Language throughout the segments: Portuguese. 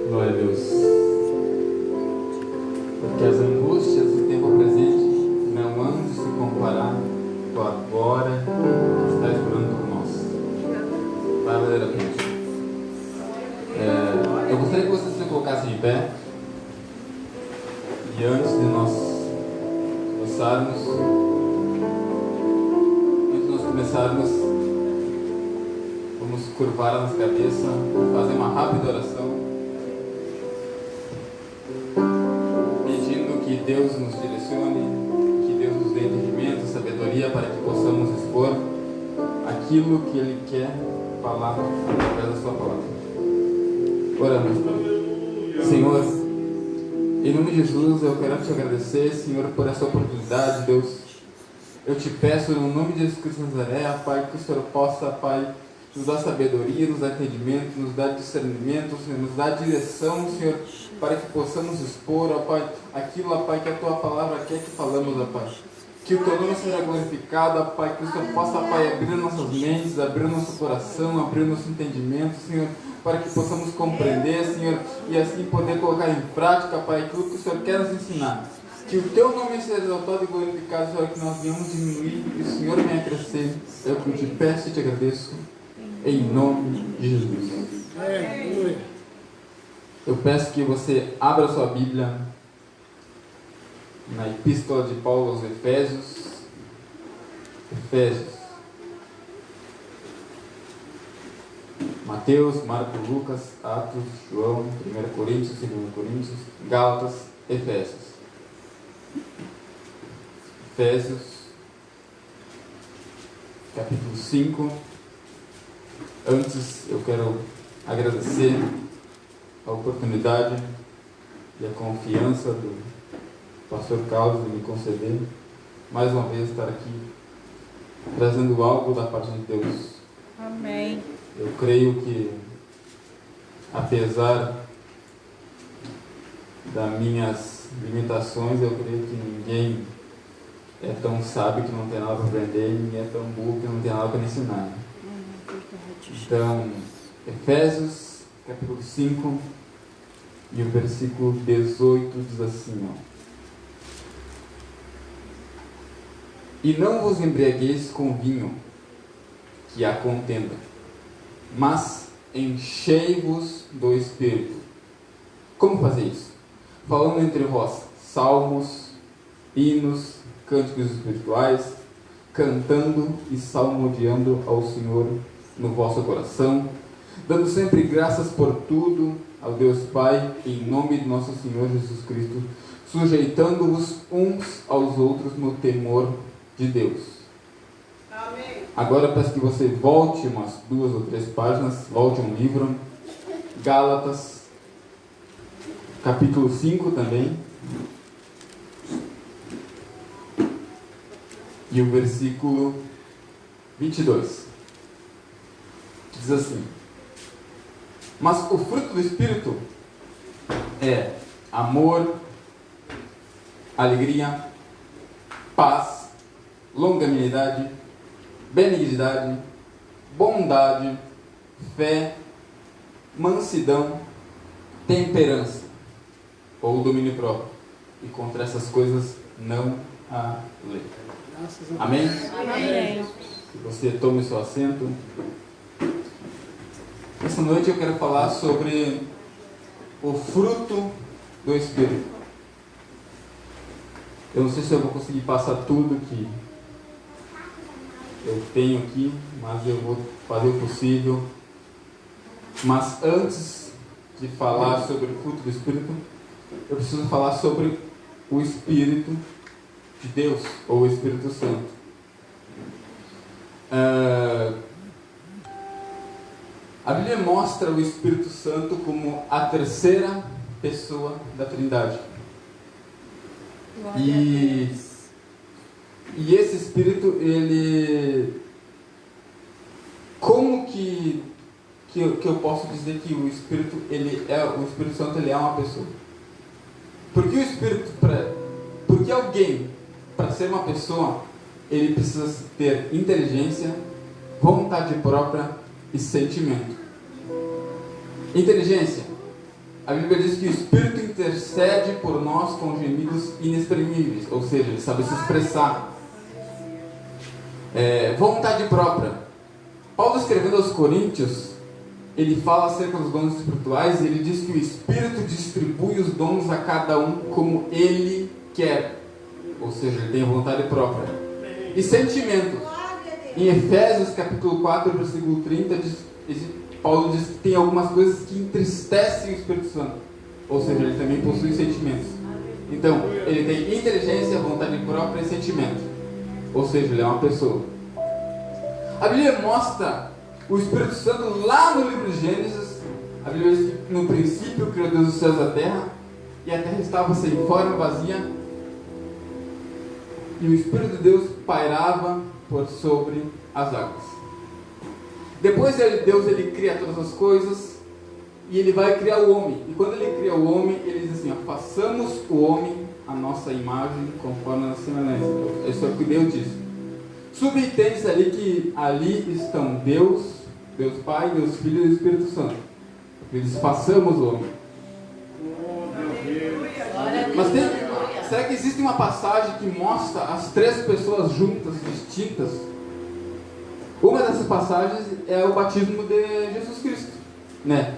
Glória a Deus. Porque as angústias do tempo presente não hão de se comparar com a glória que está esperando por nós. Verdadeiramente. Eu gostaria que vocês se colocassem em pé. E antes de nós começarmos, vamos curvar a nossa cabeça, fazer uma rápida oração, pedindo que Deus nos direcione, que Deus nos dê entendimento, sabedoria, para que possamos expor aquilo que Ele quer falar através da Sua palavra. Oramos. Senhor, em nome de Jesus, eu quero te agradecer, Senhor, por essa oportunidade, Deus. Eu te peço, no nome de Jesus Cristo de Nazaré, Pai, que o Senhor possa, Pai, nos dar sabedoria, nos dar entendimento, nos dar discernimento, Senhor, nos dar direção, Senhor, para que possamos expor, ó Pai, aquilo, ó Pai, que a Tua palavra quer que falamos, ó Pai. Que o Teu nome seja glorificado, ó Pai, que o Senhor possa, Pai, abrir nossas mentes, abrir nosso coração, abrir nosso entendimento, Senhor, para que possamos compreender, Senhor, e assim poder colocar em prática, Pai, aquilo que o Senhor quer nos ensinar. Que o Teu nome seja exaltado e glorificado, Senhor, que nós venhamos diminuir e o Senhor venha crescer. É o que eu te peço e te agradeço, em nome de Jesus. Eu peço que você abra sua Bíblia na Epístola de Paulo aos Efésios. Mateus, Marcos, Lucas, Atos, João, 1 Coríntios, 2 Coríntios, Gálatas, Efésios, capítulo 5. Antes eu quero agradecer a oportunidade e a confiança do pastor Carlos de me conceder mais uma vez estar aqui trazendo algo da parte de Deus. Amém. Eu creio que, apesar das minhas limitações, eu creio que ninguém é tão sábio que não tem nada para aprender, e ninguém é tão burro que não tem nada para ensinar. Então, Efésios, capítulo 5, e o versículo 18 diz assim, ó: E não vos embriagueis com vinho, que há contenda, mas enchei-vos do Espírito. Como fazer isso? Falando entre vós salmos, hinos, cânticos espirituais, cantando e salmodiando ao Senhor no vosso coração, dando sempre graças por tudo ao Deus Pai, em nome de nosso Senhor Jesus Cristo, sujeitando-vos uns aos outros no temor de Deus. Amém. Agora eu peço que você volte umas 2 ou 3 páginas, volte um livro, Gálatas, capítulo 5 também, e o versículo 22, diz assim: Mas o fruto do Espírito é amor, alegria, paz, longanimidade, benignidade, bondade, fé, mansidão, temperança ou domínio próprio. E contra essas coisas não há lei. Amém? Amém. Que você tome seu assento. Essa noite eu quero falar sobre o fruto do Espírito. Eu não sei se eu vou conseguir passar tudo que eu tenho aqui, mas eu vou fazer o possível. Mas antes de falar sobre o fruto do Espírito, eu preciso falar sobre o Espírito de Deus, ou o Espírito Santo. A Bíblia mostra o Espírito Santo como a terceira pessoa da Trindade. E esse Espírito, ele... Como que eu posso dizer que o Espírito Santo ele é uma pessoa? Porque porque alguém, para ser uma pessoa, ele precisa ter inteligência, vontade própria, e sentimento. Inteligência. A Bíblia diz que o Espírito intercede por nós com gemidos inexprimíveis, ou seja, ele sabe se expressar. Vontade própria. Paulo, escrevendo aos Coríntios, ele fala acerca dos dons espirituais e ele diz que o Espírito distribui os dons a cada um como ele quer, ou seja, ele tem vontade própria. E sentimento. Em Efésios capítulo 4, versículo 30, Paulo diz que tem algumas coisas que entristecem o Espírito Santo, ou seja, ele também possui sentimentos. Então, ele tem inteligência, vontade própria e sentimento, ou seja, ele é uma pessoa. A Bíblia mostra o Espírito Santo lá no livro de Gênesis. A Bíblia diz que no princípio criou Deus os céus e a terra, e a terra estava sem forma, vazia, e o Espírito de Deus pairava por sobre as águas. Depois Deus ele cria todas as coisas e ele vai criar o homem. E quando ele cria o homem, ele diz assim: façamos o homem a nossa imagem conforme a nossa semelhança. Isso é o que Deus diz. Subentende-se ali que ali estão Deus Pai, Deus Filho e o Espírito Santo. Ele diz: façamos o homem. Mas será que existe uma passagem que mostra as três pessoas juntas, distintas? Uma dessas passagens é o batismo de Jesus Cristo, né?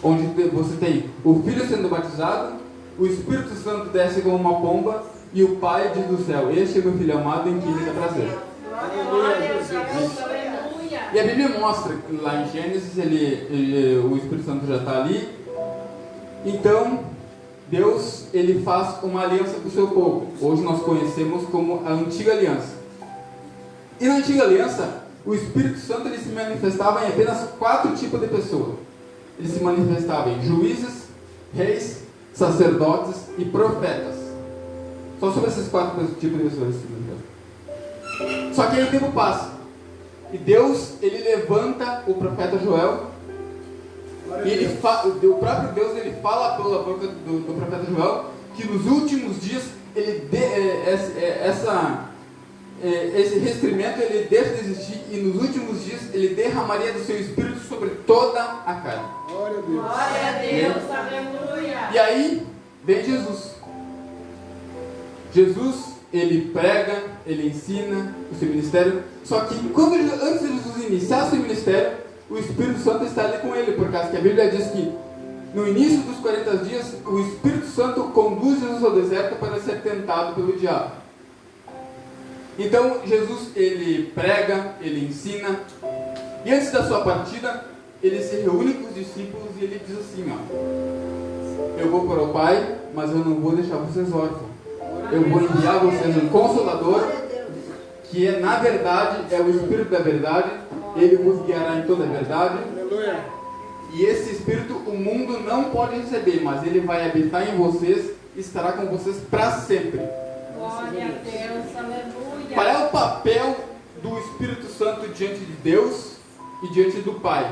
Onde você tem o Filho sendo batizado, o Espírito Santo desce como uma pomba e o Pai diz do céu: este é meu Filho amado em quem me dá prazer. E a Bíblia mostra que lá em Gênesis o Espírito Santo já está ali. Então Deus ele faz uma aliança com o seu povo. Hoje nós conhecemos como a Antiga Aliança. E na Antiga Aliança o Espírito Santo ele se manifestava em apenas 4 tipos de pessoas. Ele se manifestava em juízes, reis, sacerdotes e profetas. Só sobre esses 4 tipos de pessoas. Só que aí o tempo passa. E Deus ele levanta o profeta Joel. E o próprio Deus ele fala pela boca do profeta Joel que nos últimos dias esse restringimento ele deixa de existir e nos últimos dias ele derramaria do seu Espírito sobre toda a carne. Glória a Deus. Glória a Deus, aleluia. E aí vem Jesus. Jesus ele prega, ele ensina o seu ministério. Só que antes de Jesus iniciar seu ministério, o Espírito Santo está ali com ele, por causa que a Bíblia diz que no início dos 40 dias o Espírito Santo conduz Jesus ao deserto para ser tentado pelo diabo. Então Jesus ele prega, ele ensina, e antes da sua partida ele se reúne com os discípulos e ele diz assim: eu vou para o Pai, mas eu não vou deixar vocês órfãos. Eu vou enviar vocês um Consolador, que na verdade é o Espírito da verdade. Ele vos guiará em toda a verdade. E esse Espírito o mundo não pode receber, mas ele vai habitar em vocês e estará com vocês para sempre. Glória a Deus, aleluia. Qual é o papel do Espírito Santo diante de Deus e diante do Pai?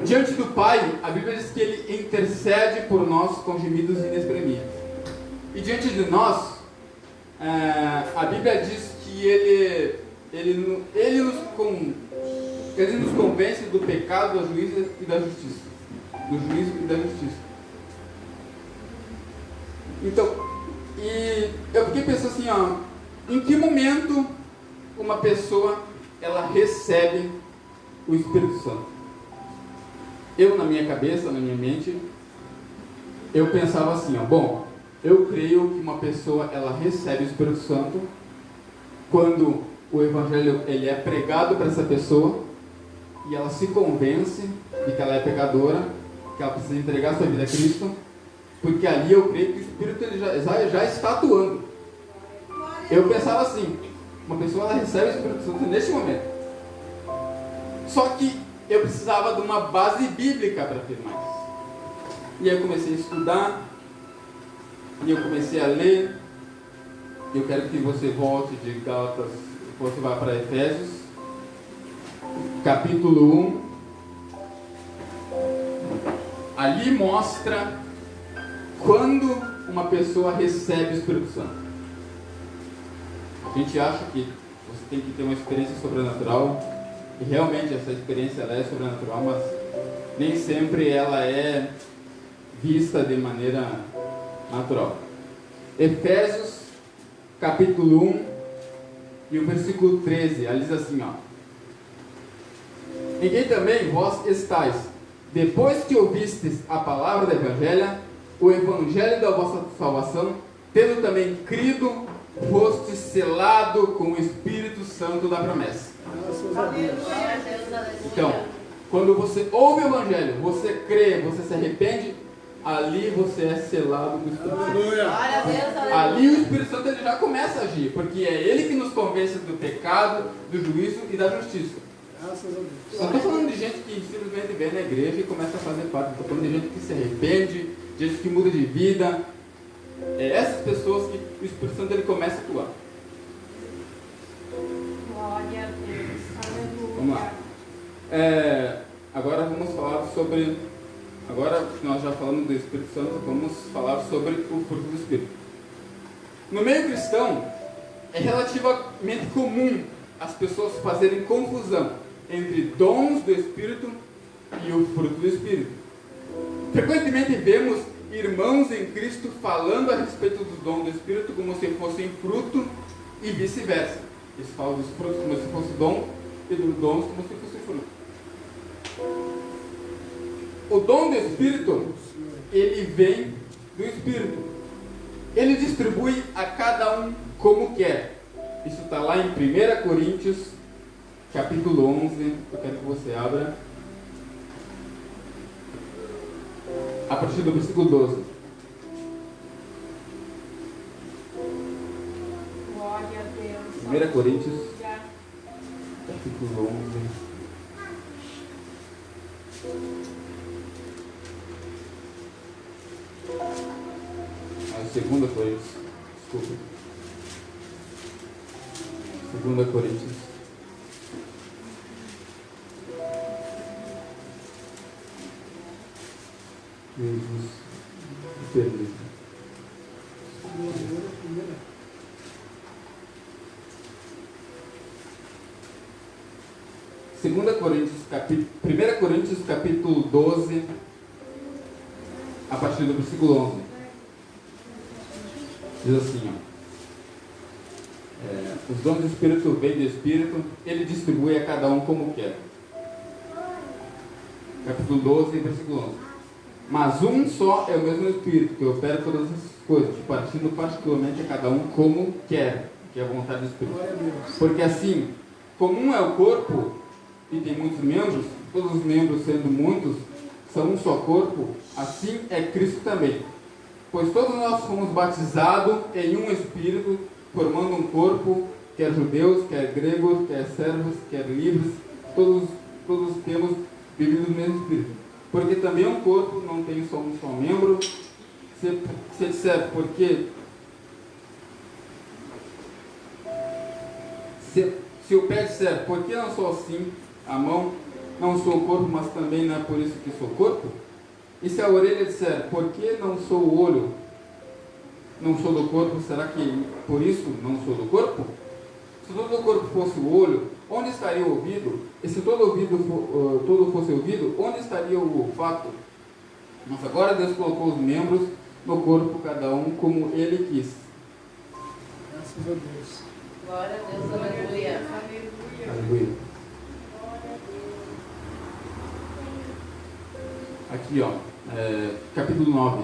Diante do Pai, a Bíblia diz que ele intercede por nós com gemidos inexprimíveis. E diante de nós, a Bíblia diz que ele nos convence do pecado, do juízo e da justiça. Do juízo e da justiça. Então, e eu fiquei pensando assim, em que momento uma pessoa ela recebe o Espírito Santo? Eu, na minha cabeça, na minha mente, eu pensava assim, bom, eu creio que uma pessoa ela recebe o Espírito Santo quando o Evangelho ele é pregado para essa pessoa e ela se convence de que ela é pecadora, que ela precisa entregar sua vida a Cristo, porque ali eu creio que o Espírito ele já está atuando. Eu pensava assim, uma pessoa ela recebe o Espírito Santo neste momento. Só que eu precisava de uma base bíblica para afirmar isso. E aí eu comecei a estudar, e eu comecei a ler. Eu quero que você volte de Gálatas, você vai para Efésios, capítulo 1. Ali mostra quando uma pessoa recebe o Espírito Santo. A gente acha que você tem que ter uma experiência sobrenatural, E realmente essa experiência ela é sobrenatural, mas nem sempre ela é vista de maneira natural. Efésios capítulo 1 e o versículo 13, ali diz assim, ó: em quem também vós estáis, depois que ouvistes a palavra do Evangelho, o Evangelho da vossa salvação, tendo também crido, foste selado com o Espírito Santo da promessa. Então, quando você ouve o Evangelho, você crê, você se arrepende, ali você é selado com o Espírito Santo. Ali o Espírito Santo ele já começa a agir, porque é Ele que nos convence do pecado, do juízo e da justiça. Não estou falando de gente que simplesmente vem na igreja e começa a fazer parte. Estou falando de gente que se arrepende, gente que muda de vida. É essas pessoas que o Espírito Santo ele começa a atuar. Glória a Deus. Aleluia. Vamos lá. Agora vamos falar sobre... Agora que nós já falamos do Espírito Santo, vamos falar sobre o fruto do Espírito. No meio cristão, é relativamente comum as pessoas fazerem confusão entre dons do Espírito e o fruto do Espírito. Frequentemente vemos irmãos em Cristo falando a respeito do dom do Espírito como se fossem fruto e vice-versa. Eles falam dos frutos como se fosse dom e dos dons como se fosse fruto. O dom do Espírito, ele vem do Espírito. Ele distribui a cada um como quer. Isso está lá em 1 Coríntios, capítulo 11. Eu quero que você abra. A partir do versículo 12. Glória a Deus. 1 Coríntios, capítulo 11. Segunda Coríntios, desculpa. 2 Coríntios. Jesus, permita. 1 Coríntios, capítulo 12, a partir do versículo 11. Diz assim, os dons do Espírito vêm do Espírito, ele distribui a cada um como quer. Capítulo 12, versículo 11. Mas um só é o mesmo Espírito, que opera todas as coisas, partindo particularmente a cada um como quer, que é a vontade do Espírito. Porque assim, como um é o corpo, e tem muitos membros, todos os membros sendo muitos, são um só corpo, assim é Cristo também. Pois todos nós fomos batizados em um Espírito, formando um corpo, quer judeus, quer gregos, quer servos, quer livres, todos temos vivido no mesmo Espírito. Porque também um corpo não tem só um só membro. Se disser, porque se o pé disser, por que não sou assim, a mão, não sou o corpo, mas também não é por isso que sou corpo? E se a orelha disser, por que não sou o olho, não sou do corpo, será que por isso não sou do corpo? Se todo o corpo fosse o olho, onde estaria o ouvido? E se todo fosse ouvido, onde estaria o olfato? Mas agora Deus colocou os membros no corpo, cada um como Ele quis. Graças a Deus. Glória a Deus, aleluia. Aleluia. Aqui, capítulo 9,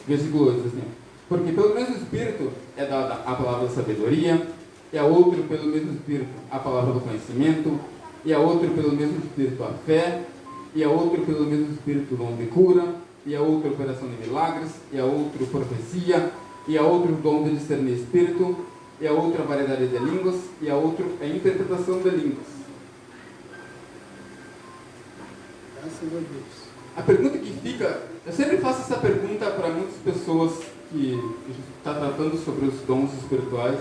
versículo 8, assim, porque pelo mesmo Espírito é dada a palavra da sabedoria, e a outro pelo mesmo Espírito a palavra do conhecimento, e a outro pelo mesmo Espírito a fé, e a outro pelo mesmo Espírito o dom de cura, e a outra operação de milagres, e a outro profecia, e a outro dom de discernir espírito, e a outra variedade de línguas, e a outro a interpretação de línguas. Graças a Deus. A pergunta que fica, eu sempre faço essa pergunta para muitas pessoas que está tratando sobre os dons espirituais,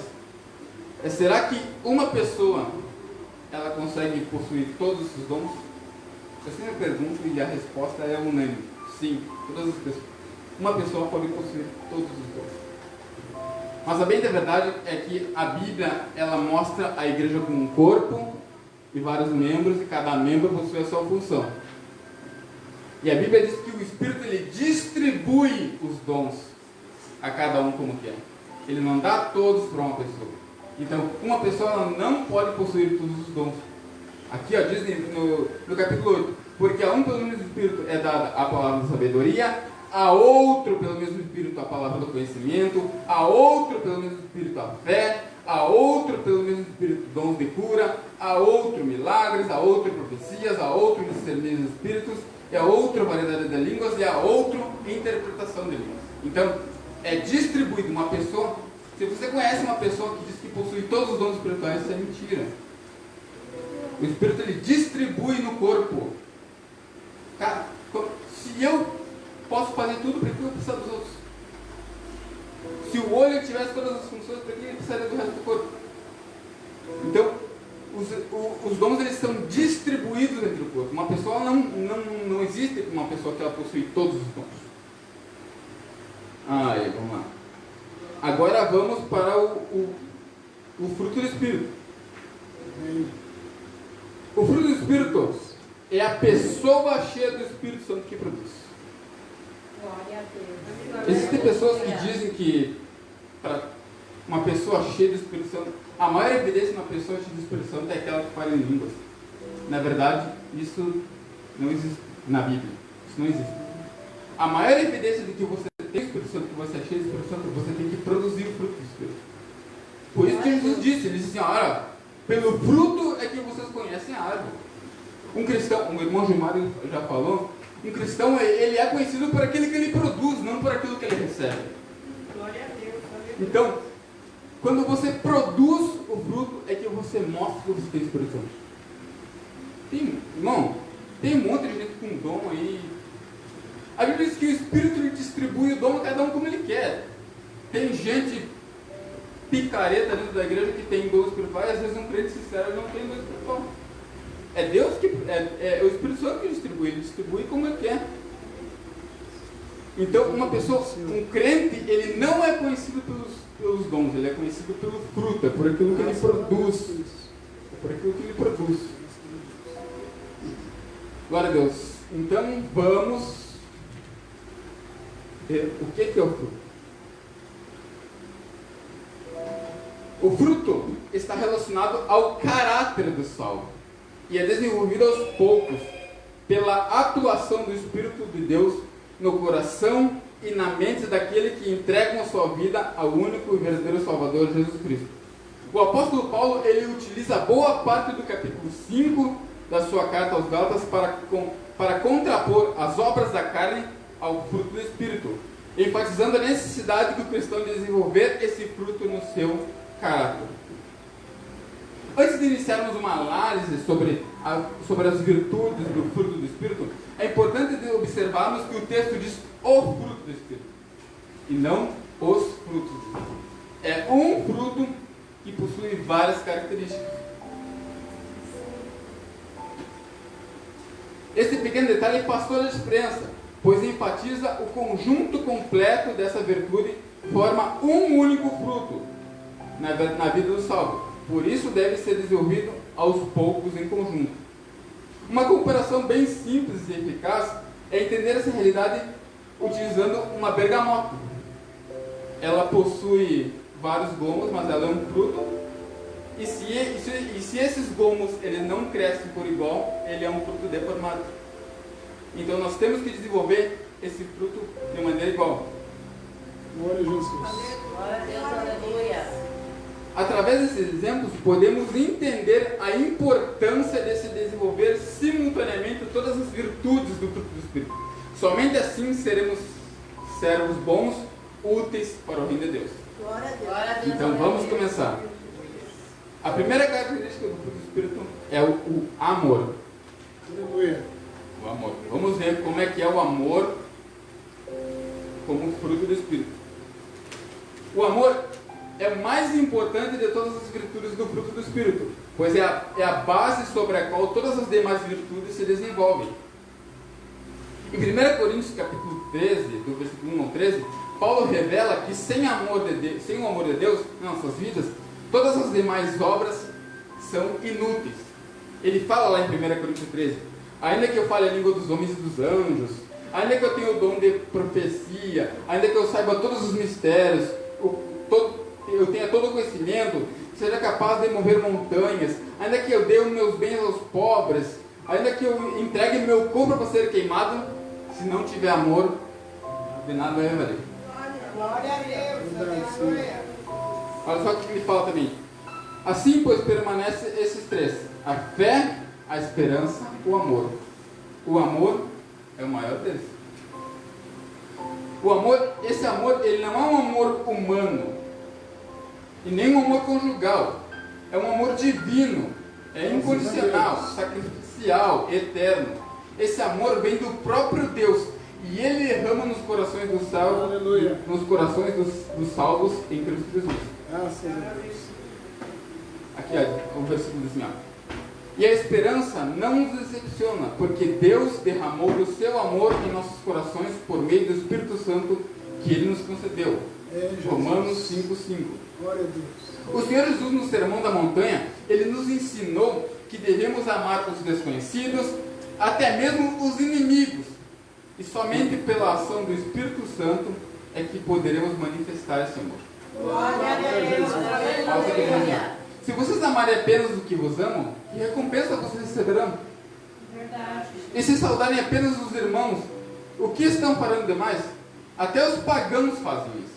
será que uma pessoa ela consegue possuir todos os dons? Eu sempre pergunto e a resposta é unânime, sim, todas as pessoas. Uma pessoa pode possuir todos os dons. Mas a bem da verdade é que a Bíblia, ela mostra a igreja como um corpo e vários membros, e cada membro possui a sua função. E a Bíblia diz que o Espírito, ele distribui os dons a cada um como quer. Ele não dá todos para uma pessoa. Então, uma pessoa ela não pode possuir todos os dons. Aqui, ó, diz no capítulo 8, porque a um pelo mesmo Espírito é dada a palavra da sabedoria, a outro pelo mesmo Espírito a palavra do conhecimento, a outro pelo mesmo Espírito a fé, a outro pelo mesmo Espírito dons de cura, a outro milagres, a outro profecias, a outro discernir dos espíritos, e a outra variedade de línguas, e a outro interpretação de línguas. Então, é distribuído. Uma pessoa, se você conhece uma pessoa que diz que possui todos os dons espirituais, isso é mentira. O Espírito, ele distribui no corpo. Cara, se eu posso fazer tudo, por que eu preciso dos outros? Se o olho tivesse todas as funções, por que ele precisaria do resto do corpo? Então, os dons, eles são distribuídos entre o corpo. Uma pessoa não existe uma pessoa que ela possui todos os dons. Aí, vamos lá. Agora vamos para o fruto do Espírito. O fruto do Espírito é a pessoa cheia do Espírito Santo que produz. Glória a Deus. Existem pessoas que dizem que para uma pessoa cheia do Espírito Santo, a maior evidência de uma pessoa cheia do Espírito Santo é aquela que fala em línguas. Na verdade, isso não existe na Bíblia. Isso não existe. A maior evidência de que você tem o Espírito Santo, que você é cheio do Espírito Santo, você tem que produzir o fruto do Espírito. Por isso que Jesus disse, ele disse assim, olha, pelo fruto é que vocês conhecem a árvore. Um cristão, o irmão Gilmar já falou, um cristão, ele é conhecido por aquilo que ele produz, não por aquilo que ele recebe. Glória a Deus. Então, quando você produz o fruto, é que você mostra que você tem Espírito Santo. Irmão, tem um monte de gente com dom aí. A Bíblia diz que o Espírito ele distribui o dom a cada um como ele quer. Tem gente picareta dentro da igreja que tem dom espiritual, e às vezes um crente sincero não tem dom espiritual. É Deus que é o Espírito Santo que distribui, ele distribui como ele quer. Então, uma pessoa, um crente, ele não é conhecido pelos dons, ele é conhecido pelo fruto, é por aquilo que ele produz. É por aquilo que ele produz. Glória a Deus. Então, vamos ver o que é o fruto. O fruto está relacionado ao caráter do salvo e é desenvolvido aos poucos pela atuação do Espírito de Deus no coração e na mente daquele que entregam a sua vida ao único e verdadeiro Salvador, Jesus Cristo. O apóstolo Paulo, ele utiliza boa parte do capítulo 5 da sua carta aos Gálatas para contrapor as obras da carne ao fruto do Espírito, enfatizando a necessidade do cristão de desenvolver esse fruto no seu caráter. Antes de iniciarmos uma análise sobre as virtudes do fruto do Espírito, é importante observarmos que o texto diz o fruto do Espírito e não os frutos. É um fruto que possui várias características. Esse pequeno detalhe faz toda a diferença, pois enfatiza o conjunto completo dessa virtude, forma um único fruto na vida do salvo. Por isso deve ser desenvolvido aos poucos em conjunto. Uma comparação bem simples e eficaz é entender essa realidade utilizando uma bergamota. Ela possui vários gomos, mas ela é um fruto. E se esses gomos eles não crescem por igual, ele é um fruto deformado. Então nós temos que desenvolver esse fruto de maneira igual. Glória a Jesus. Glória a Deus, aleluia. Através desses exemplos, podemos entender a importância de se desenvolver simultaneamente todas as virtudes do fruto do Espírito. Somente assim seremos servos bons, úteis para o reino de Deus. Glória a Deus. Então vamos começar. A primeira característica do fruto do Espírito é o amor. Aleluia. O amor. Vamos ver como é que é o amor como fruto do Espírito. O amor é o mais importante de todas as virtudes do fruto do Espírito, pois é a base sobre a qual todas as demais virtudes se desenvolvem. Em 1 Coríntios capítulo 13, do versículo 1 ao 13, Paulo revela que sem o amor de Deus em nossas vidas, todas as demais obras são inúteis. Ele fala lá em 1 Coríntios 13: ainda que eu fale a língua dos homens e dos anjos, ainda que eu tenha o dom de profecia, ainda que eu saiba todos os mistérios, eu tenha todo o conhecimento, seja capaz de mover montanhas, ainda que eu dê os meus bens aos pobres, ainda que eu entregue meu corpo para ser queimado, se não tiver amor, de nada vai valer. Glória a Deus. Aleluia. Olha só o que ele fala também. Assim, pois, permanece esses três: a fé, a esperança, o amor. O amor é o maior deles. O amor, esse amor, ele não é um amor humano e nem um amor conjugal. É um amor divino, é incondicional, sacrificial, eterno. Esse amor vem do próprio Deus e ele derrama nos corações dos salvos, nos corações dos salvos em Cristo Jesus. Graças a Deus. Aqui, ó, o versículo diz assim, ó. E a esperança não nos decepciona, porque Deus derramou o seu amor em nossos corações por meio do Espírito Santo que Ele nos concedeu. Romanos 5,5. Glória a Deus. O Senhor Jesus, no Sermão da Montanha, Ele nos ensinou que devemos amar os desconhecidos, até mesmo os inimigos. E somente pela ação do Espírito Santo é que poderemos manifestar esse amor. Glória a Deus. Aleluia. Se vocês amarem apenas o que vos amam, que recompensa vocês receberão? Verdade. E se saudarem apenas os irmãos, o que estão farando demais? Até os pagãos fazem isso.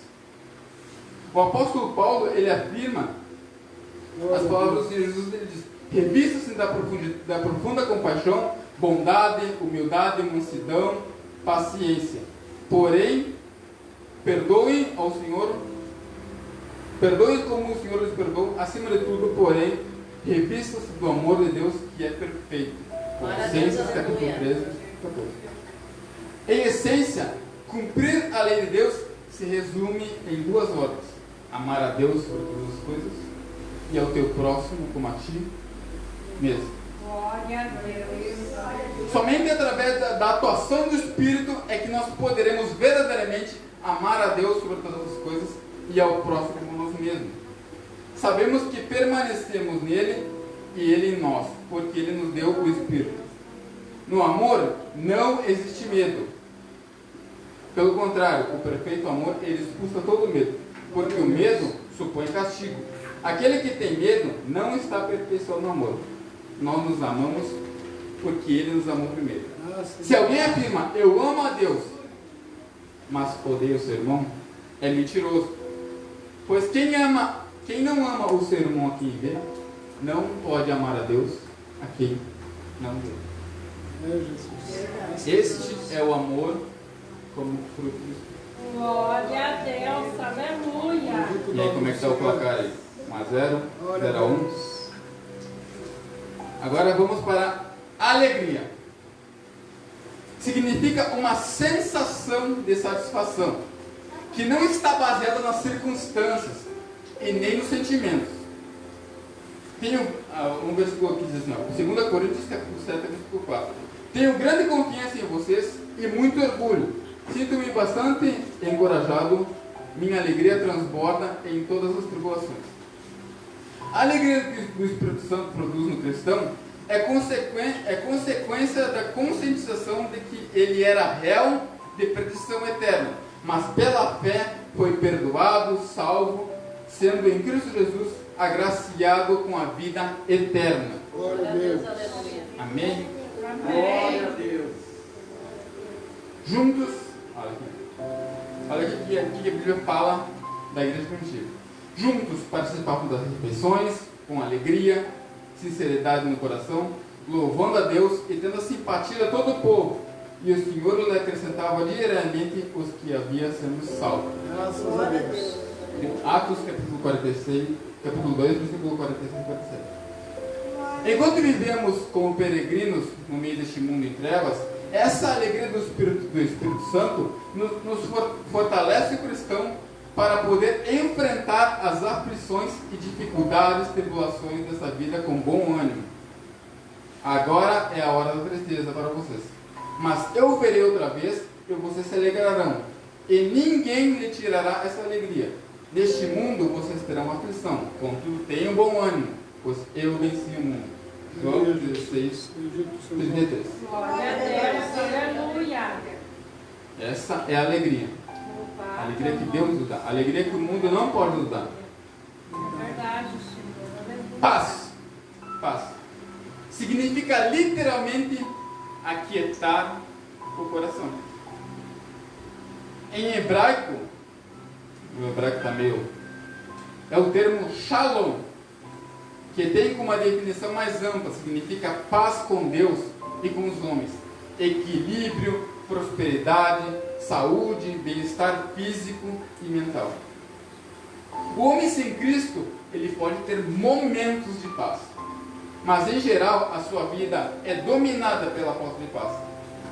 O apóstolo Paulo, ele afirma as palavras de Jesus, ele diz: revista-se da profunda compaixão, bondade, humildade, mansidão, paciência. Porém, perdoem ao Senhor, perdoem como o Senhor lhes perdoou, acima de tudo, porém, revista-se do amor de Deus que é perfeito. Colossenses capítulo 13, 14. Em essência, cumprir a lei de Deus se resume em duas ordens: amar a Deus sobre todas as coisas e ao teu próximo como a ti mesmo. Glória a Deus. Somente através da atuação do Espírito é que nós poderemos verdadeiramente amar a Deus sobre todas as coisas e ao próximo como nós mesmos. Sabemos que permanecemos nele e ele em nós, porque ele nos deu o Espírito. No amor não existe medo. Pelo contrário, o perfeito amor, ele expulsa todo medo, porque o medo supõe castigo. Aquele que tem medo não está aperfeiçoado no amor. Nós nos amamos porque ele nos amou primeiro. Se alguém afirma, eu amo a Deus, mas odeia o seu irmão, é mentiroso. Pois quem não ama o seu irmão a quem vê, não pode amar a Deus a quem não vê. Este é o amor como fruto do Espírito. Glória a Deus. Aleluia. E aí, como é que está o placar aí? 1-0, 0-1. Agora vamos para a alegria. Significa uma sensação de satisfação que não está baseada nas circunstâncias e nem nos sentimentos. Tem um versículo que diz assim, 2 Coríntios capítulo 7, versículo 4. Tenho grande confiança em vocês e muito orgulho. Sinto-me bastante encorajado, minha alegria transborda em todas as tribulações. A alegria que o Espírito Santo produz no cristão é consequência da conscientização de que ele era réu de perdição eterna, mas pela fé foi perdoado, salvo, sendo em Cristo Jesus agraciado com a vida eterna. Glória a Deus. Amém? Glória a Deus. Juntos, olha aqui que a Bíblia fala da igreja primitiva. Juntos participavam das refeições, com alegria, sinceridade no coração, louvando a Deus e tendo a simpatia de todo o povo. E o Senhor lhe acrescentava diariamente os que havia sendo salvos. Graças a Deus. Atos capítulo 46, capítulo 2, versículo 46 e 47. Enquanto vivemos como peregrinos no meio deste mundo em trevas, essa alegria do Espírito Santo nos fortalece o cristão para poder enfrentar as aflições e dificuldades, tribulações dessa vida com bom ânimo. Agora é a hora da tristeza para vocês. Mas eu verei outra vez e vocês se alegrarão. e ninguém lhe tirará essa alegria. Neste mundo vocês terão aflição, contudo tenham bom ânimo, pois eu venci o mundo. João 16, 33. Glória a Deus, aleluia. Essa é a alegria. A alegria que Deus nos dá. A alegria que o mundo não pode nos dar. Verdade, Senhor. Aleluia. Paz. Paz. Significa literalmente aquietar o coração. Em hebraico, o hebraico está meio... é o termo shalom, que tem como uma definição mais ampla, significa paz com Deus e com os homens, equilíbrio, prosperidade, saúde, bem-estar físico e mental. O homem sem Cristo, ele pode ter momentos de paz, mas em geral a sua vida é dominada pela falta de paz.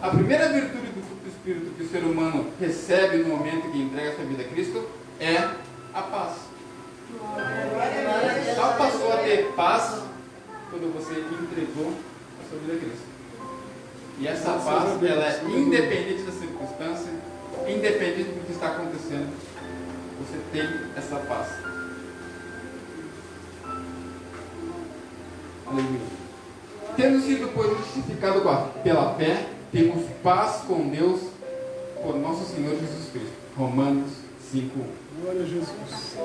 A primeira virtude do fruto do Espírito que o ser humano recebe no momento que entrega a sua vida a Cristo é a paz. Só passou a ter paz quando você entregou a sua vida a Cristo. E essa paz, ela é independente da circunstância, independente do que está acontecendo. Você tem essa paz. Aleluia. Tendo sido, pois, justificado pela fé, temos paz com Deus por nosso Senhor Jesus Cristo. Romanos 5:1. Glória a Jesus.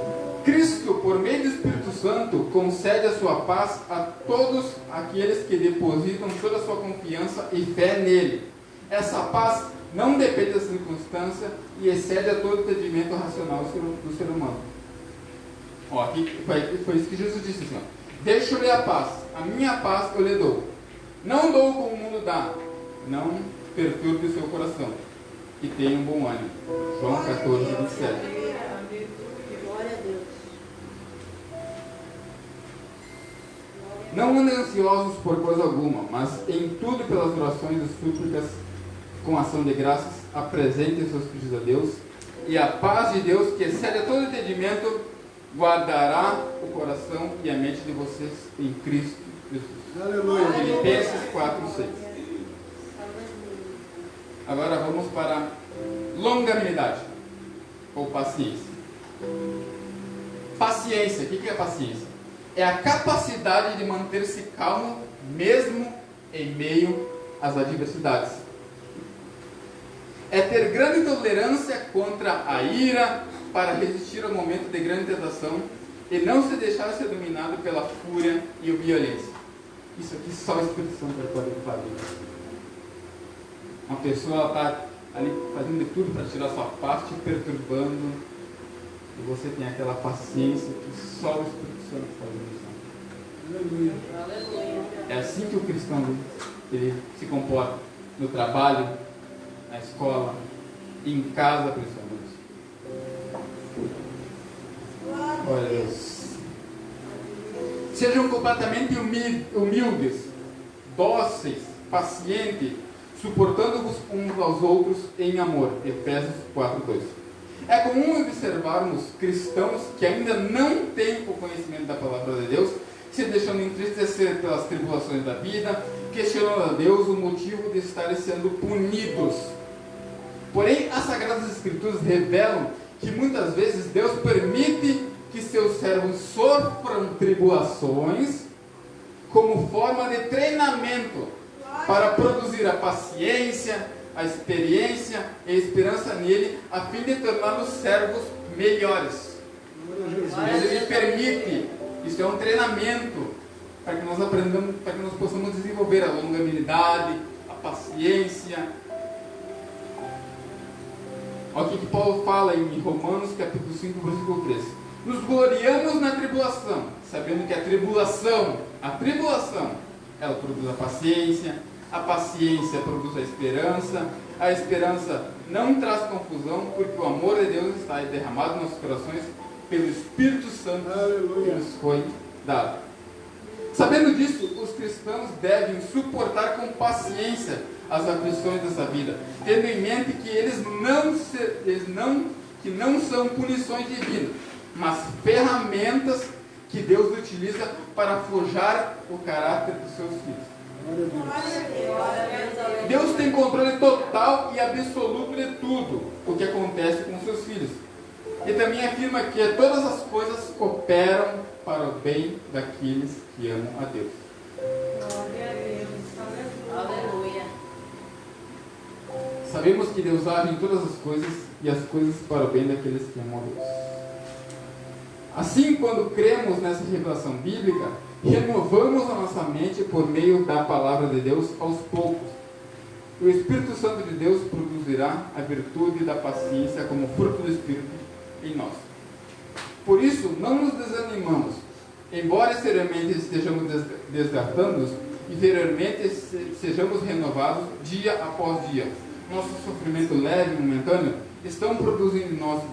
Cristo, por meio do Espírito Santo, concede a sua paz a todos aqueles que depositam toda a sua confiança e fé nele. Essa paz não depende da circunstância e excede a todo entendimento racional do ser humano. Ó, aqui foi isso que Jesus disse, assim, ó. Deixo-lhe a paz, a minha paz eu lhe dou. Não dou como o mundo dá, não perturbe o seu coração. E tenha um bom ânimo. João 14:27. Glória a Deus. Não andem ansiosos por coisa alguma, mas em tudo pelas orações e súplicas, com ação de graças, apresentem seus pedidos a Deus, e a paz de Deus, que excede a todo entendimento, guardará o coração e a mente de vocês em Cristo Jesus. Aleluia. Filipenses 4:6. Agora vamos para longanimidade, ou paciência. Paciência, o que é paciência? É a capacidade de manter-se calmo, mesmo em meio às adversidades. É ter grande tolerância contra a ira, para resistir ao momento de grande tentação e não se deixar ser dominado pela fúria e a violência. Isso aqui só a Espírito Santo pode fazer. Uma pessoa está ali fazendo de tudo para tirar sua paz, te perturbando, e você tem aquela paciência que só o Espírito Santo faz isso. Aleluia. É assim que o cristão ele se comporta no trabalho, na escola, em casa principalmente. Glória a Deus. Sejam completamente humildes, dóceis, pacientes, suportando-vos uns aos outros em amor. Efésios 4:2. É comum observarmos cristãos que ainda não têm o conhecimento da palavra de Deus, se deixando entristecer pelas tribulações da vida, questionando a Deus o motivo de estarem sendo punidos. Porém, as Sagradas Escrituras revelam que muitas vezes Deus permite que seus servos sofram tribulações como forma de treinamento para produzir a paciência, a experiência e a esperança nele, a fim de torná-los servos melhores. Mas ele permite, isso é um treinamento para que nós aprendamos, para que nós possamos desenvolver a longanimidade, a paciência. Olha o que Paulo fala em Romanos capítulo 5, versículo 3. Nos gloriamos na tribulação, sabendo que a tribulação, ela produz a paciência produz a esperança não traz confusão, porque o amor de Deus está derramado nos nossos corações pelo Espírito Santo que nos foi dado. Sabendo disso, os cristãos devem suportar com paciência as aflições dessa vida, tendo em mente que eles não são punições divinas, mas ferramentas que Deus utiliza para forjar o caráter dos seus filhos. Deus tem controle total e absoluto de tudo. tudo o que acontece com seus filhos. E também afirma que todas as coisas cooperam para o bem daqueles que amam a Deus. Glória a Deus. Aleluia. Sabemos que Deus age em todas as coisas e as coisas para o bem daqueles que amam a Deus. Assim, quando cremos nessa revelação bíblica, renovamos a nossa mente por meio da palavra de Deus aos poucos. O Espírito Santo de Deus produzirá a virtude da paciência como fruto do Espírito em nós. Por isso, não nos desanimamos, embora exteriormente estejamos desgastando-nos, interiormente sejamos renovados dia após dia. Nosso sofrimento leve e momentâneo estão produzindo em nós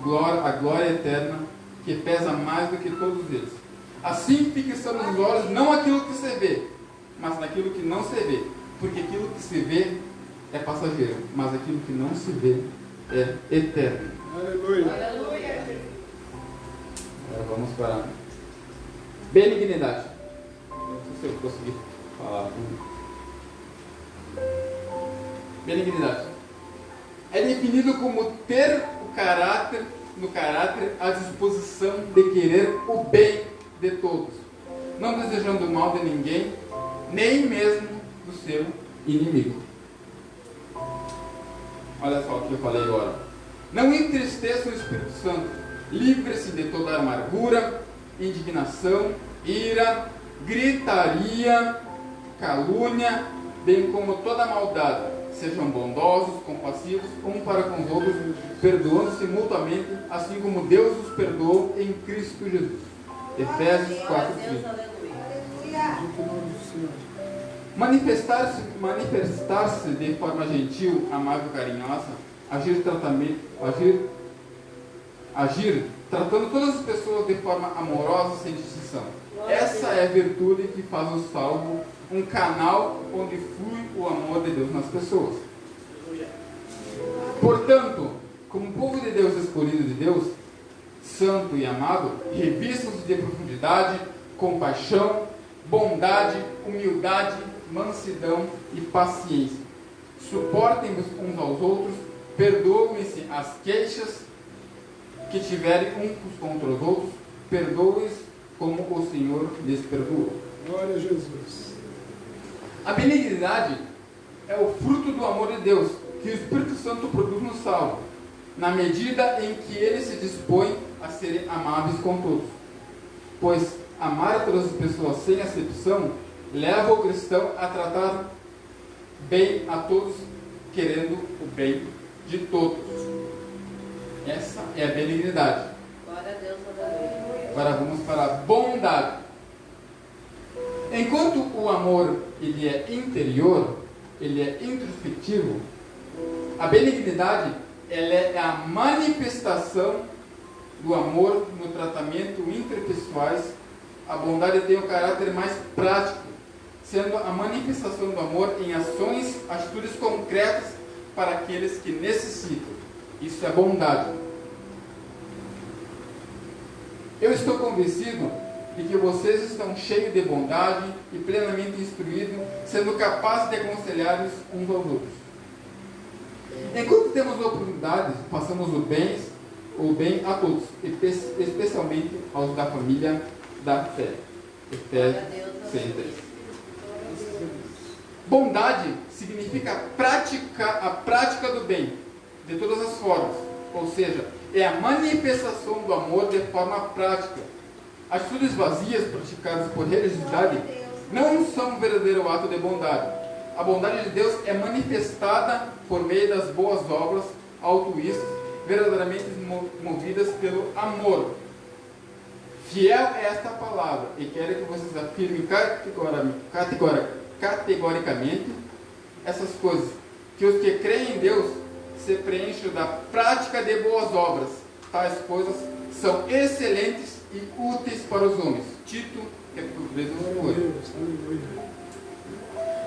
a glória eterna, que pesa mais do que todos eles. Assim fixamos os olhos não naquilo que se vê, mas naquilo que não se vê, porque aquilo que se vê é passageiro, mas aquilo que não se vê é eterno. Aleluia. Aleluia. Agora vamos para benignidade. Não sei se eu consegui falar tudo. Benignidade é definido como ter no caráter a disposição de querer o bem de todos, não desejando o mal de ninguém, nem mesmo do seu inimigo. Olha só o que eu falei agora. Não entristeça o Espírito Santo. Livre-se de toda amargura, indignação, ira, gritaria, calúnia, bem como toda maldade. Sejam bondosos, compassivos, um para com os outros, perdoando-se mutuamente, assim como Deus os perdoou em Cristo Jesus. Efésios 4:5. Aleluia. Manifestar-se de forma gentil, amável, carinhosa, agir tratando todas as pessoas de forma amorosa, sem distinção. Essa é a virtude que faz o salvo um canal onde flui o amor de Deus nas pessoas. Portanto, como povo de Deus escolhido de Deus, santo e amado, revistam-se de profundidade, compaixão, bondade, humildade, mansidão e paciência. Suportem-vos uns aos outros, perdoem-se as queixas que tiverem uns contra os outros, perdoem-os como o Senhor lhes perdoou. Glória a Jesus. A benignidade é o fruto do amor de Deus que o Espírito Santo produz no salvo, na medida em que ele se dispõe a serem amáveis com todos. Pois amar todas as pessoas sem acepção leva o cristão a tratar bem a todos, querendo o bem de todos. Essa é a benignidade. Glória a Deus, aleluia. Agora vamos para a bondade. Enquanto o amor ele é interior, ele é introspectivo, a benignidade ela é a manifestação do amor no tratamento interpessoais. A bondade tem o caráter mais prático, sendo a manifestação do amor em ações, atitudes concretas para aqueles que necessitam. Isso é bondade. Eu estou convencido de que vocês estão cheios de bondade e plenamente instruídos, sendo capazes de aconselhar uns aos outros. Enquanto temos oportunidades, façamos o bem a todos, especialmente aos da família da fé. Efésios 6:10. Bondade significa a prática do bem, de todas as formas, ou seja, é a manifestação do amor de forma prática. Atitudes vazias praticadas por religiosidade não são um verdadeiro ato de bondade. A bondade de Deus é manifestada por meio das boas obras altruístas, verdadeiramente movidas pelo amor. Fiel é esta palavra, e quero que vocês afirmem categoricamente essas coisas, que os que creem em Deus se preenchem da prática de boas obras. Tais coisas são excelentes e úteis para os homens. Tito, capítulo 3.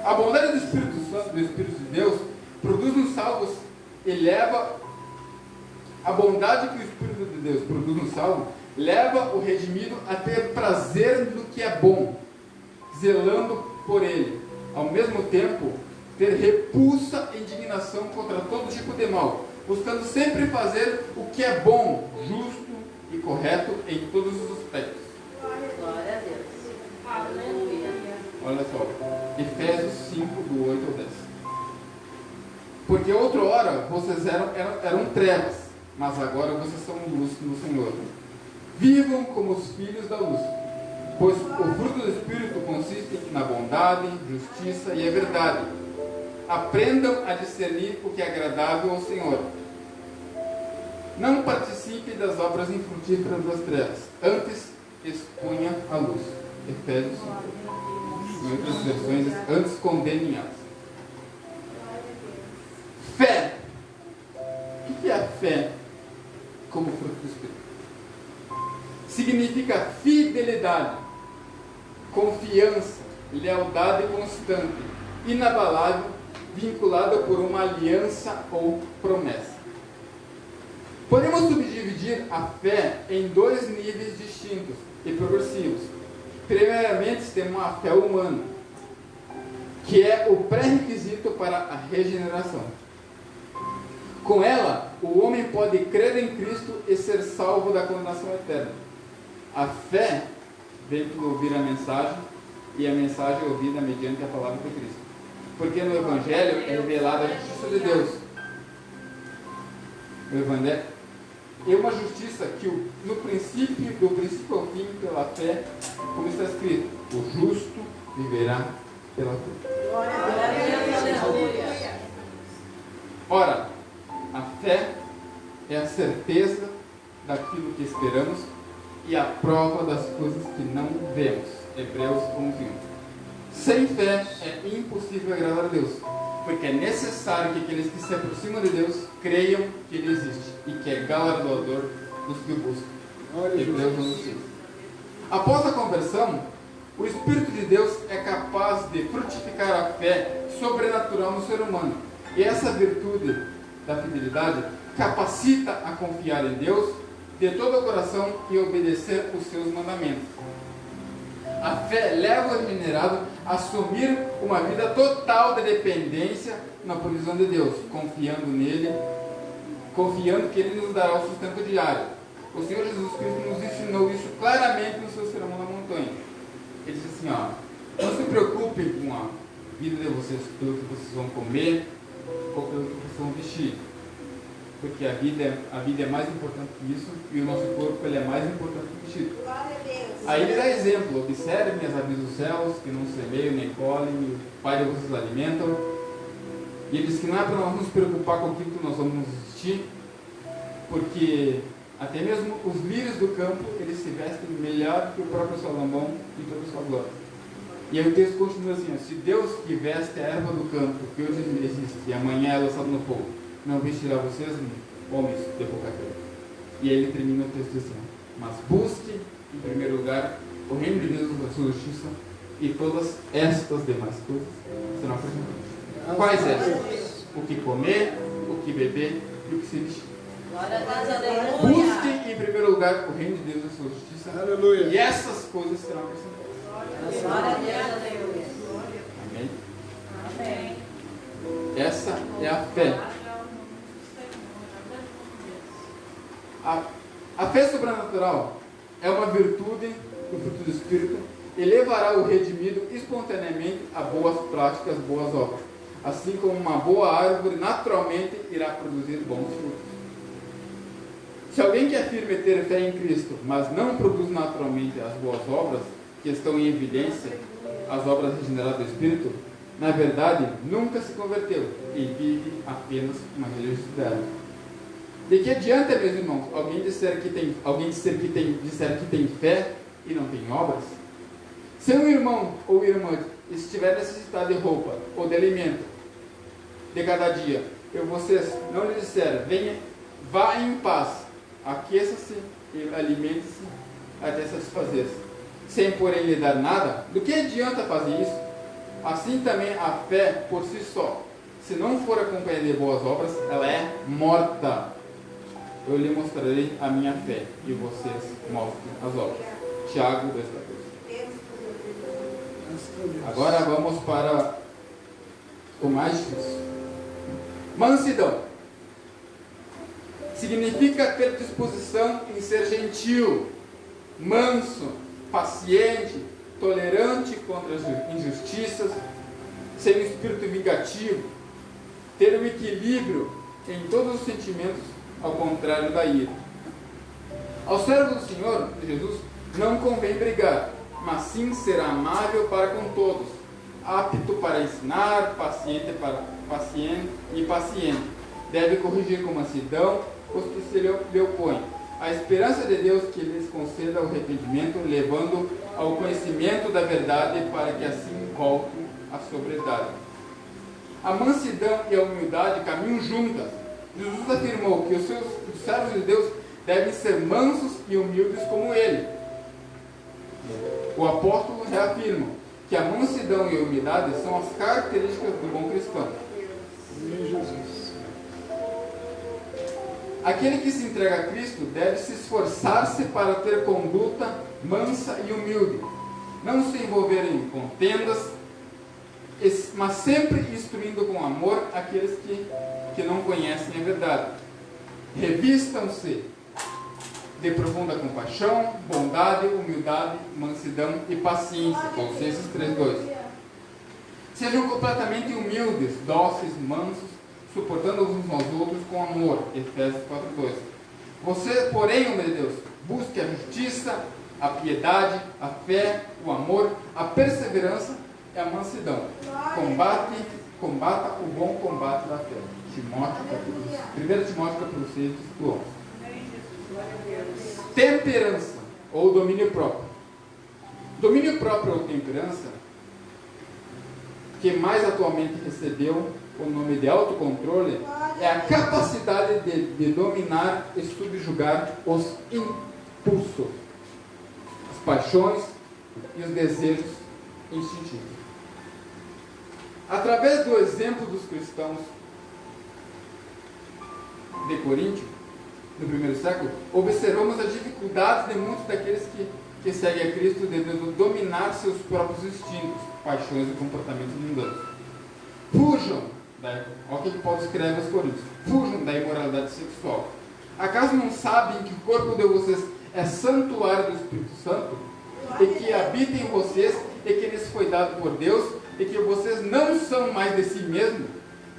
A bondade do Espírito Santo, do Espírito de Deus, produz nos salvos, eleva a bondade que o Espírito de Deus produz no salvo, leva o redimido a ter prazer no que é bom, zelando por ele. Ao mesmo tempo, ter repulsa e indignação contra todo tipo de mal, buscando sempre fazer o que é bom, justo e correto em todos os aspectos. Glória a Deus. Aleluia. Olha só, Efésios 5, do 8 ao 10. Porque outrora vocês eram trevas, mas agora vocês são luz no Senhor. Vivam como os filhos da luz, pois o fruto do Espírito consiste na bondade, justiça e a verdade. Aprendam a discernir o que é agradável ao Senhor. Não participe das obras infrutíferas das trevas, antes expunha a luz. Efésios 5. Em outras versões, antes condenem-as. Fé. O que é a fé como fruto do Espírito? Significa fidelidade, confiança, lealdade constante, inabalável, vinculada por uma aliança ou promessa. Podemos subdividir a fé em dois níveis distintos e progressivos. Primeiramente, temos a fé humana, que é o pré-requisito para a regeneração. Com ela, o homem pode crer em Cristo e ser salvo da condenação eterna. A fé vem por ouvir a mensagem, e a mensagem é ouvida mediante a palavra de Cristo. Porque no Evangelho é revelada a justiça de Deus. O Evangelho é uma justiça que, do princípio ao fim, pela fé, como está escrito, o justo viverá pela fé. Glória a Deus. Aleluia. Ora, a fé é a certeza daquilo que esperamos e a prova das coisas que não vemos. Hebreus 11:1. Sem fé é impossível agradar a Deus, porque é necessário que aqueles que se aproximam de Deus creiam que Ele existe e que é galardoador dos que o buscam. Hebreus 11:6. Após a conversão, o Espírito de Deus é capaz de frutificar a fé sobrenatural no ser humano. E essa virtude da fidelidade capacita a confiar em Deus de todo o coração e obedecer os seus mandamentos. A fé leva o regenerado a assumir uma vida total de dependência na provisão de Deus, confiando nele, confiando que Ele nos dará o sustento diário. O Senhor Jesus Cristo nos ensinou isso claramente no seu sermão na montanha. Ele disse assim, não se preocupem com a vida de vocês, pelo que vocês vão comer ou pelo que vocês vão vestir. Porque a vida é mais importante que isso, e o nosso corpo ele é mais importante que o vestido. Aí ele dá exemplo: observem as aves dos céus, que não semeiam nem colhem, e o Pai de vocês alimentam. E ele diz que não é para nós nos preocupar com aquilo que nós vamos vestir, porque até mesmo os lírios do campo eles se vestem melhor que o próprio Salomão em toda a sua glória. E aí o texto continua assim: se Deus que veste a erva do campo, que hoje existe, e amanhã é lançado no fogo, não vestirá vocês, homens de pouca fé. E aí ele termina o texto assim: mas busque em primeiro lugar o reino de Deus e a sua justiça, e todas estas demais coisas serão acrescentadas. Quais essas? O que comer, o que beber e o que se vestir. Glória a Deus, aleluia. Busque em primeiro lugar o reino de Deus e a sua justiça, Aleluia. e essas coisas serão acrescentadas. Glória a Deus, aleluia. Amém? Amém. Essa é a fé. A fé sobrenatural é uma virtude do fruto do Espírito e levará o redimido espontaneamente a boas práticas, boas obras. Assim como uma boa árvore naturalmente irá produzir bons frutos. Se alguém que afirma ter fé em Cristo, mas não produz naturalmente as boas obras, que estão em evidência, as obras regeneradas do Espírito, na verdade nunca se converteu e vive apenas uma religiosidade. De que adianta, meus irmãos, alguém disser que tem fé e não tem obras? Se um irmão ou irmã estiver necessitado de roupa ou de alimento de cada dia, e vocês não lhe disserem, venha, vá em paz, aqueça-se e alimente-se até satisfazer-se, sem porém lhe dar nada, do que adianta fazer isso? Assim também a fé por si só, se não for acompanhada de boas obras, ela é morta. Eu lhe mostrarei a minha fé, e vocês mostrem as obras. Tiago 2,14. Agora vamos para o mais difícil. Mansidão. Significa ter disposição em ser gentil, manso, paciente, tolerante contra as injustiças, sem um espírito vingativo, ter um equilíbrio em todos os sentimentos, ao contrário da ira. Ao servo do Senhor, Jesus, não convém brigar, mas sim ser amável para com todos, apto para ensinar, paciente e paciente. Deve corrigir com mansidão os que se lhe opõem. A esperança de Deus que lhes conceda o arrependimento, levando ao conhecimento da verdade, para que assim voltem à sobriedade. A mansidão e a humildade caminham juntas. Jesus afirmou que os servos de Deus devem ser mansos e humildes como ele. O apóstolo reafirma que a mansidão e a humildade são as características do bom cristão. Amém, Jesus. Aquele que se entrega a Cristo deve se esforçar-se para ter conduta mansa e humilde, não se envolver em contendas, mas sempre instruindo com amor aqueles que não conhecem a verdade. Revistam-se de profunda compaixão, bondade, humildade, mansidão e paciência. Colossenses 3:2. Sejam completamente humildes, dóceis, mansos, suportando uns aos outros com amor. Efésios 4:2. Você, porém, homem de Deus, busque a justiça, a piedade, a fé, o amor, a perseverança e a mansidão. Combata o bom combate da fé. 1 Timóteo capítulo 6, versículo 11. Temperança ou domínio próprio. Domínio próprio ou temperança, que mais atualmente recebeu o nome de autocontrole, é a capacidade de dominar e subjugar os impulsos, as paixões e os desejos instintivos. Através do exemplo dos cristãos de Coríntio, no primeiro século, observamos as dificuldades de muitos daqueles que seguem a Cristo de dominar seus próprios instintos, paixões e comportamentos mundanos. Fujam, olha o que Paulo escreve aos Coríntios, fujam da imoralidade sexual. Acaso não sabem que o corpo de vocês é santuário do Espírito Santo? E que habita em vocês, e que lhes foi dado por Deus, e que vocês não são mais de si mesmos?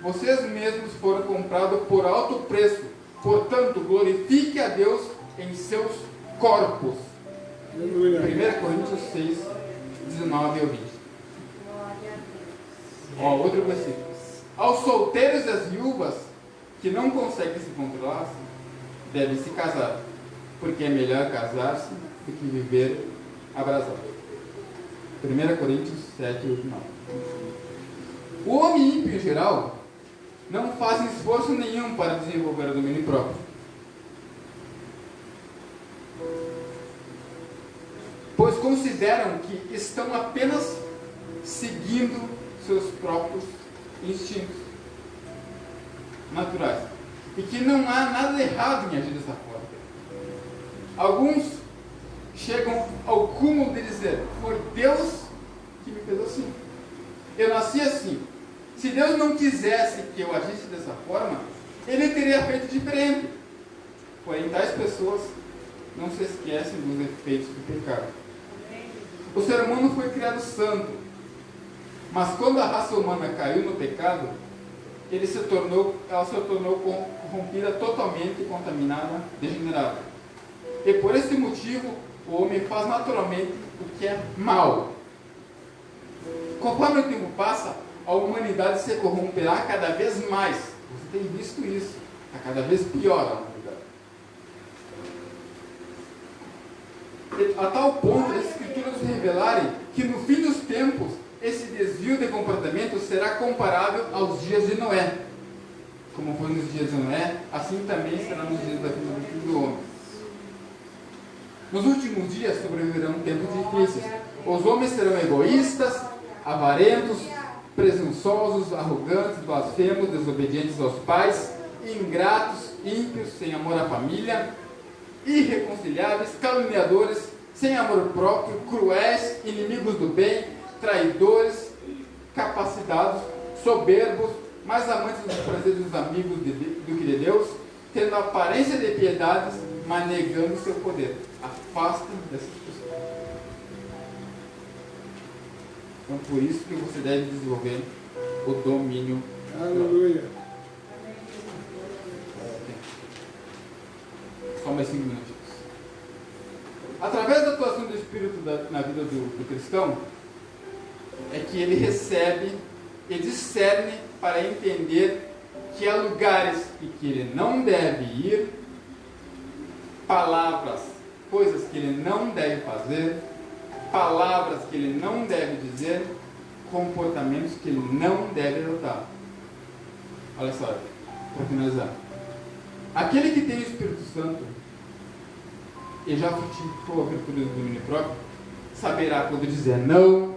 Vocês mesmos foram comprados por alto preço. Portanto, glorifique a Deus em seus corpos. 1 Coríntios 6, 19 ao 20. Outro versículo. Aos solteiros e às viúvas que não conseguem se controlar, devem se casar, porque é melhor casar-se do que viver abrasado. 1 Coríntios 7, 8, 9. O homem ímpio em geral não faz esforço nenhum para desenvolver o domínio próprio. Pois consideram que estão apenas seguindo seus próprios instintos naturais. E que não há nada errado em agir dessa forma. Alguns chegam ao cúmulo de dizer: foi Deus que me fez assim. Eu nasci assim. Se Deus não quisesse que eu agisse dessa forma, Ele teria feito diferente. Porém, tais pessoas não se esquecem dos efeitos do pecado. O ser humano foi criado santo, mas quando a raça humana caiu no pecado, ela se tornou corrompida, totalmente contaminada, degenerada. E por esse motivo, o homem faz naturalmente o que é mal. Conforme o tempo passa, a humanidade se corromperá cada vez mais. Você tem visto isso. Está cada vez pior a humanidade. A tal ponto as Escrituras nos revelarem que no fim dos tempos, esse desvio de comportamento será comparável aos dias de Noé. Como foi nos dias de Noé, assim também será nos dias da vinda do Filho do Homem. Nos últimos dias sobreviverão tempos difíceis. Os homens serão egoístas, avarentos, presunçosos, arrogantes, blasfemos, desobedientes aos pais, ingratos, ímpios, sem amor à família, irreconciliáveis, caluniadores, sem amor próprio, cruéis, inimigos do bem, traidores, capacitados, soberbos, mais amantes dos prazeres dos amigos do que de Deus, tendo aparência de piedades, mas negando o seu poder. Afasta dessas pessoas. Então, por isso que você deve desenvolver o domínio. Aleluia. Só mais 5 minutinhos. Através da atuação do Espírito na vida do cristão, é que ele recebe e discerne para entender que há lugares em que ele não deve ir, palavras, coisas que ele não deve fazer, palavras que ele não deve dizer, comportamentos que ele não deve adotar. Olha só, para finalizar. Aquele que tem o Espírito Santo e já frutificou a virtude do domínio próprio, saberá quando dizer não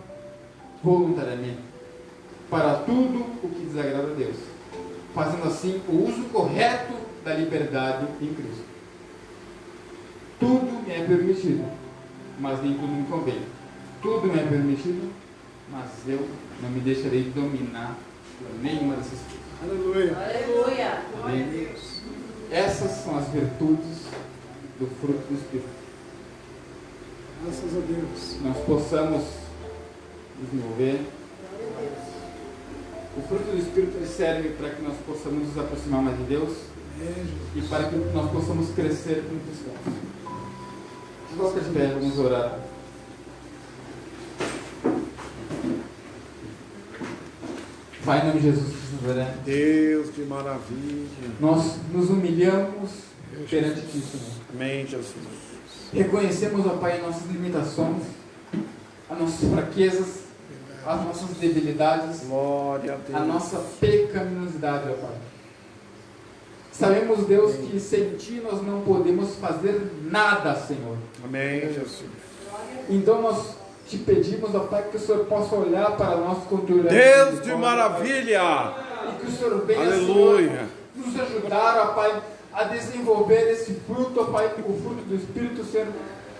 voluntariamente para tudo o que desagrada a Deus, fazendo assim o uso correto da liberdade em Cristo. Tudo me é permitido, mas nem tudo me convém. Tudo me é permitido, mas eu não me deixarei dominar por nenhuma dessas coisas. Aleluia. Aleluia. Amém? Essas são as virtudes do fruto do Espírito. Graças a Deus. Nós possamos desenvolver. O fruto do Espírito serve para que nós possamos nos aproximar mais de Deus e para que nós possamos crescer como cristãos. Coloca de pé, vamos orar. Pai, em nome de Jesus, Deus de maravilha. nós nos humilhamos perante Ti, Senhor. Amém, Jesus. Reconhecemos, ó Pai, nossas limitações, as nossas fraquezas, as nossas debilidades, Glória a Deus. a nossa pecaminosidade, ó Pai. Sabemos, Deus, que sem Ti nós não podemos fazer nada, Senhor. Amém, Jesus. Então nós Te pedimos, ó Pai, que o Senhor possa olhar para nós com Teu olhar Deus de misericórdia, maravilha. e que o Senhor venha, Aleluia. Senhor, nos ajudar, ó Pai, a desenvolver esse fruto, ó Pai, o fruto do Espírito, Senhor,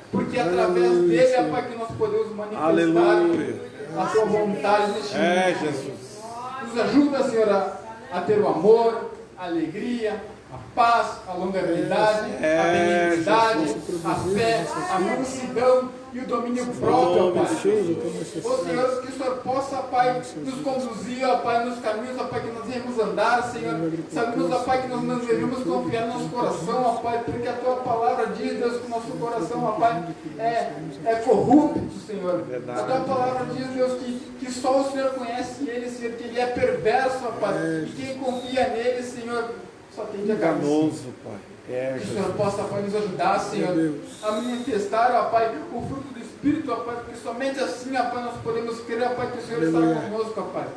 porque através Aleluia, dele, ó Senhor. Pai, que nós podemos manifestar Aleluia. a Tua vontade neste É, mundo. Jesus. Nos ajuda, Senhor, a ter o amor, a alegria, a paz, a longanimidade, a benignidade, a fé, a mansidão e o domínio próprio, ó Pai. Ó Senhor, que o Senhor possa, Pai, nos conduzir, ó Pai, nos caminhos, ó Pai, que nós devemos andar, Senhor. Sabemos, ó Pai, que nós não devemos confiar no nosso coração, ó Pai, porque a Tua palavra diz, Deus, que o nosso coração, ó Pai, é corrupto, Senhor. Verdade. A Tua palavra diz, Deus, que só o Senhor conhece ele, Senhor, que ele é perverso, ó Pai, e quem confia nele, Senhor, só tem de acabar. Enganoso, Pai. É, Que o Senhor Jesus. possa, Pai, nos ajudar, Senhor, a manifestar, ó Pai, o fruto do Espírito, ó Pai, porque somente assim, ó Pai, nós podemos crer, ó Pai, que o Senhor está conosco, ó Pai.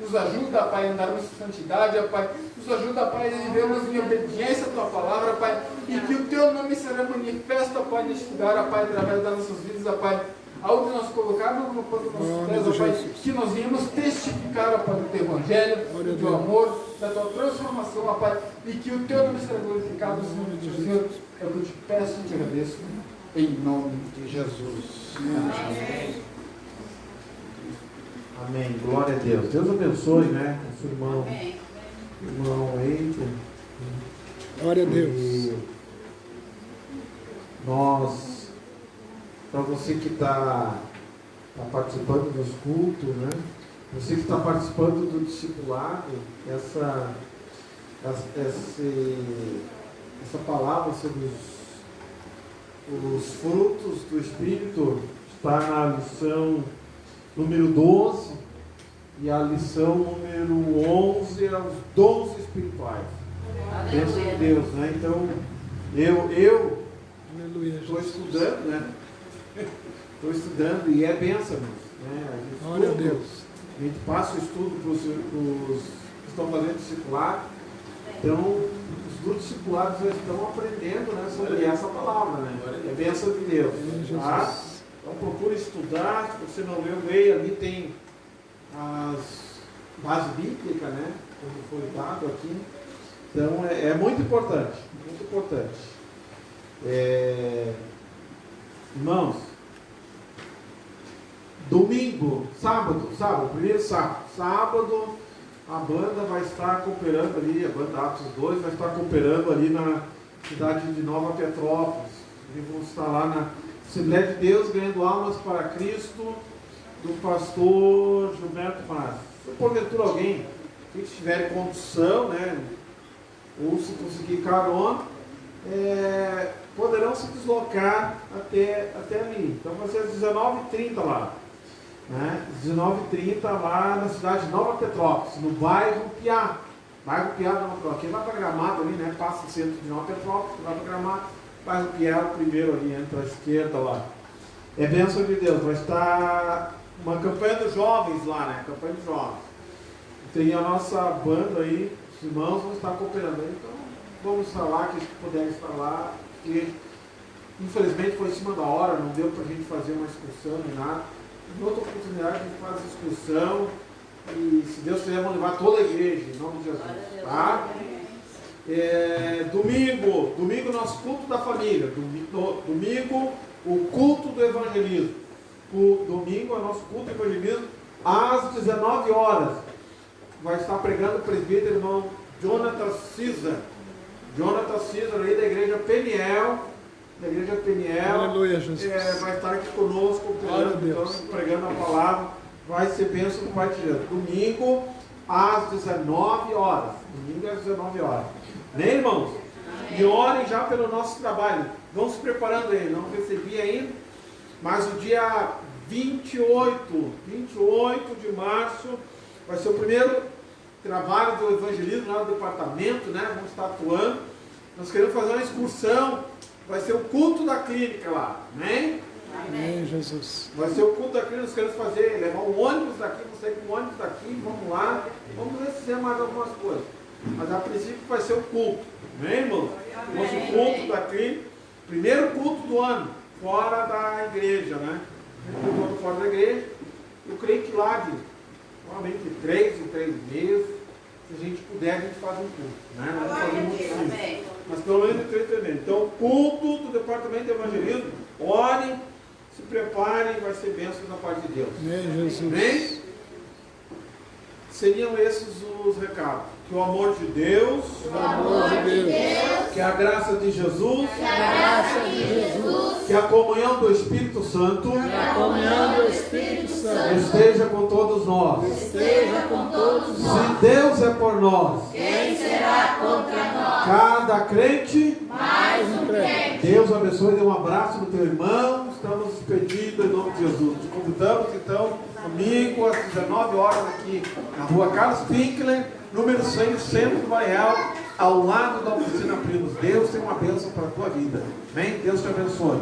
Nos ajuda, ó Pai, a andarmos em santidade, ó Pai. Nos ajuda, ó Pai, a vivermos em obediência à Tua palavra, ó Pai. E que o Teu nome será manifesto, ó Pai, neste lugar, ó Pai, através das nossas vidas, ó Pai. Aonde nós colocarmos no ponto dos nossos pés, ó Pai, que nós venhamos testificar, ó Pai, do Teu Evangelho, do Teu amor, da Tua transformação, ó Pai, e que o Teu nome será glorificado, Senhor. É o que eu te peço e te agradeço, em nome de Jesus. Amém. Amém. Glória a Deus. Deus abençoe, né? O seu irmão. Amém. Irmão Eiter. Glória a Deus. E nós, para você que está participando dos cultos, né? Você que está participando do discipulado, essa palavra sobre os frutos do Espírito está na lição número 12 e a lição número 11 é os dons espirituais. Bênção de Deus, né? Então, eu Aleluia. estou estudando, né? Estou estudando e é bênção, né? A gente Glória a estuda, Deus. a gente passa o estudo para os que estão fazendo discipulado. Então, os do discipulados já estão aprendendo, né, sobre essa palavra, né? É bênção de Deus. Tá? Então, procure estudar. Se você não leu, leia. Ali tem as bases bíblicas, né? Como foi dado aqui. Então, é muito importante. Muito importante. Irmãos, domingo, sábado, primeiro sábado, a banda vai estar cooperando ali, a banda Atos 2 vai estar cooperando ali na cidade de Nova Petrópolis. Eles vão estar lá na Assembleia de Deus, ganhando almas para Cristo, do pastor Gilberto Márcio. Se porventura alguém que tiver condição, né, ou se conseguir carona, poderão se deslocar até ali. Então vai ser às 19h30 lá. Né? 19h30 lá na cidade de Nova Petrópolis, no bairro Piá. Bairro Piá de Nova Petrópolis. Quem vai para Gramado ali, né? Passa o centro de Nova Petrópolis, vai para Gramado. Bairro Piá é o primeiro ali, entra à esquerda lá. É bênção de Deus. Vai estar uma campanha dos jovens lá, né? Campanha dos jovens. Tem a nossa banda aí, os irmãos vão estar cooperando aí. Então vamos estar lá, que puderem estar lá. Porque infelizmente foi em cima da hora, não deu para a gente fazer uma excursão nem nada. Em outra oportunidade a gente faz a excursão e, se Deus quiser, vamos levar toda a igreja, em nome de Jesus. Tá? Domingo nosso culto da família. Domingo o culto do evangelismo. O domingo é nosso culto do evangelismo às 19 horas. Vai estar pregando o presbítero irmão Jonathan César. Jonathan César aí da igreja Peniel. Da igreja Peniel. Aleluia, Jesus. Vai estar aqui conosco, pregando a palavra. Vai ser bênção do Pai de Deus. Domingo às 19 horas. Domingo às 19 horas. Né, irmãos? E orem já pelo nosso trabalho. Vão se preparando aí. Não recebi ainda. Mas o dia 28 de março vai ser o primeiro trabalho do evangelismo lá no departamento, né? Vamos estar atuando. Nós queremos fazer uma excursão. Vai ser o culto da clínica lá, amém? Amém, Jesus. Vai ser o culto da clínica, nós queremos fazer, levar um ônibus daqui, vamos sair com um ônibus daqui, vamos lá, vamos ver se fizer mais algumas coisas. Mas a princípio vai ser o culto, amém, irmãos? Nosso culto da clínica, primeiro culto do ano, fora da igreja, né? Primeiro culto fora da igreja. Eu creio que lá, provavelmente de 3 em 3 meses, se a gente puder, a gente faz um culto, né? Não vamos fazer muito difícil. Mas pelo menos de 3 em 3 meses. Então, culto do departamento de evangelismo, orem, se preparem, vai ser bênção da parte de Deus. Amém, Jesus. Amém? Seriam esses os recados. Que o amor de Deus, que a graça de Jesus, que a comunhão do Espírito Santo, esteja com todos nós. Se Deus é por nós, Quem será contra nós? cada crente, Mais um crente. Deus abençoe, dê um abraço no teu irmão. Estamos despedidos em nome de Jesus. Te convidamos então, domingo às 19 horas aqui na rua Carlos Pinkler, número 100, no centro do Baial, ao lado da oficina Primos. Deus tem uma bênção para a tua vida. Amém? Deus te abençoe.